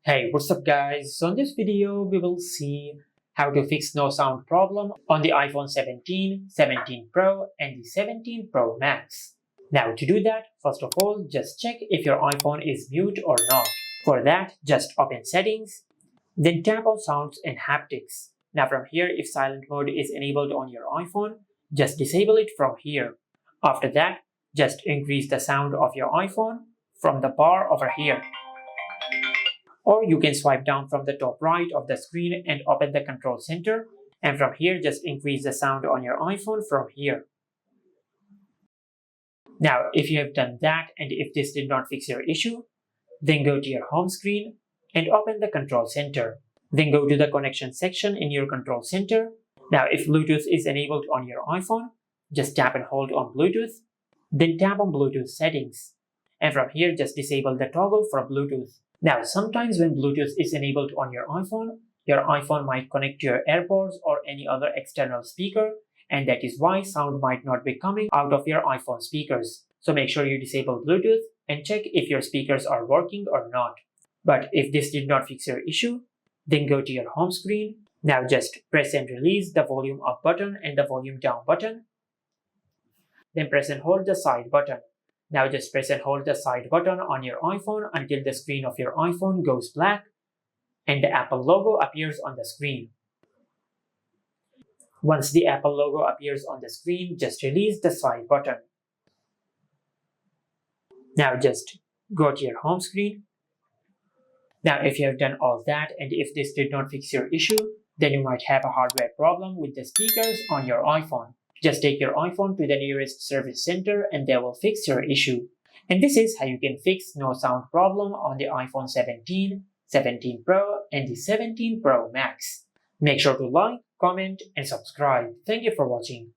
Hey, what's up guys? So in this video, we will see how to fix no sound problem on the iPhone 17, 17 Pro and the 17 Pro Max. Now to do that, first of all, just check if your iPhone is mute or not. For that, just open settings, then tap on sounds and haptics. Now from here, if silent mode is enabled on your iPhone, just disable it from here. After that, just increase the sound of your iPhone from the bar over here. Or you can swipe down from the top right of the screen and open the control center, and from here just increase the sound on your iPhone from here. Now if you have done that and if this did not fix your issue, then go to your home screen and open the control center. Then go to the connection section in your control center. Now if Bluetooth is enabled on your iPhone, just tap and hold on Bluetooth, then tap on Bluetooth settings, and from here just disable the toggle for Bluetooth. Now, sometimes when Bluetooth is enabled on your iPhone might connect to your AirPods or any other external speaker, and that is why sound might not be coming out of your iPhone speakers. So make sure you disable Bluetooth and check if your speakers are working or not. But if this did not fix your issue, then go to your home screen. Now just press and release the volume up button and the volume down button. Then press and hold the side button. Now just press and hold the side button on your iPhone until the screen of your iPhone goes black and the Apple logo appears on the screen. Once the Apple logo appears on the screen, just release the side button. Now just go to your home screen. Now if you have done all that and if this did not fix your issue, then you might have a hardware problem with the speakers on your iPhone. Just take your iPhone to the nearest service center and they will fix your issue. And this is how you can fix no sound problem on the iPhone 17, 17 Pro and the 17 Pro Max. Make sure to like, comment and subscribe. Thank you for watching.